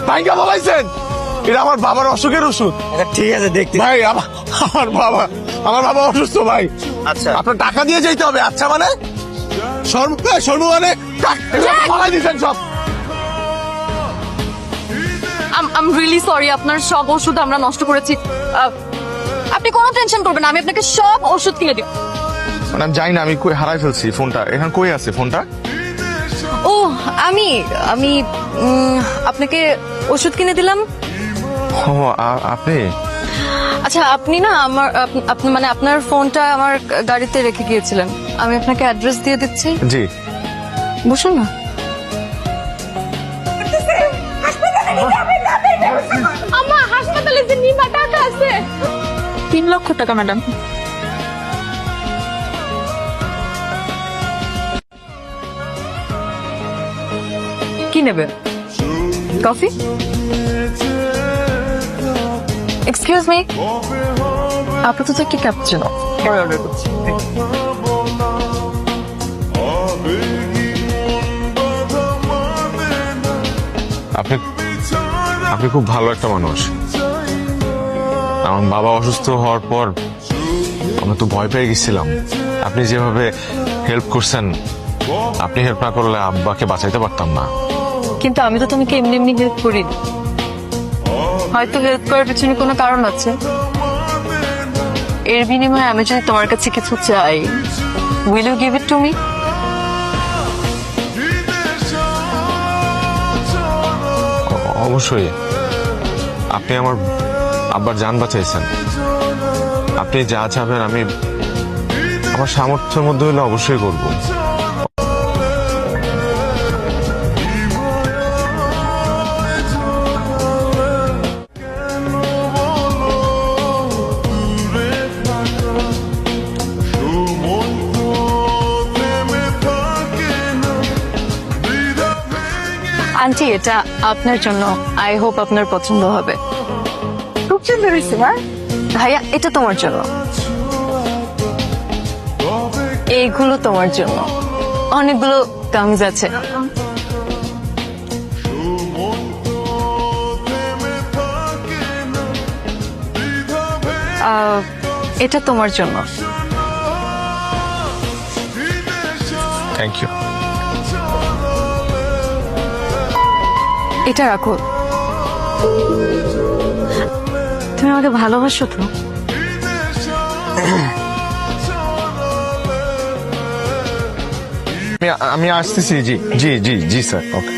ভাইঙ্গা বলাইছেন এটা আমার বাবার অসুখের ওষুধ। ঠিক আছে দেখতে। ভাই আমার বাবা অসুস্থ ভাই। আচ্ছা আপনার টাকা দিয়ে যেতে হবে। আচ্ছা মানে সর্ব মানে বলাই দিচ্ছেন সব। আই এম রিয়েলি সরি, আপনার সব ওষুধ আমরা নষ্ট করেছি। আপনি কোনো টেনশন করবেন না, আমি আপনাকে সব ওষুধ কিনে দিব। মানে আমি জানি না আমি কই হারাই ফেলছি ফোনটা। এখন কই আছে ফোনটা? ও আমি আমি আপনাকে ওষুধ কিনে দিলাম। ও আপনি? আচ্ছা আপনি না আপনি মানে আপনার ফোনটা আমার গাড়িতে রেখে গিয়েছিলেন, আমি আপনাকে অ্যাড্রেস দিয়ে দিচ্ছি। জি বসুন না। আম্মা হাসপাতালে যে নিমা টাকা আছে 3 লক্ষ টাকা ম্যাডাম। কি নেবে? কফি? এক্সকিউজ মি, আপাতত একটা ক্যাপুচিনো অর্ডার করছি। আপনি খুব ভালো একটা মানুষ। আমার বাবা অসুস্থ হওয়ার পর আমি তো ভয় পেয়ে গেছিলাম। আপনি যেভাবে হেল্প করছেন, আপনি হেল্প না করলে আব্বাকে বাঁচাইতে পারতাম না। কিন্তু আমি তো তোমাকে এমনি এমনি হেল্প করি, হয়তো হেল্প করার পিছনে কোনো কারণ আছে। এর বিনিময়ে আমি যদি তোমার কাছে কিছু চাই, will you give it to me? অবশ্যই। আপনি আমার আব্বার জান বাঁচাইছেন। আপনি যা চাবেন আমি আমার সামর্থ্যের মধ্যে হলে অবশ্যই করব। আন্টি এটা আপনার জন্য, আই হোপ আপনার পছন্দ হবে। খুব সুন্দর হয়েছে মা। ভাইয়া এটা তোমার জন্য, এইগুলো তোমার জন্য, অনেকগুলো কামিজ আছে। এটা তোমার জন্য। Thank you. এটা রাখো। তুমি আমাকে ভালোবাসো তো? আমি আসতেছি। জি জি জি জি স্যার। ওকে।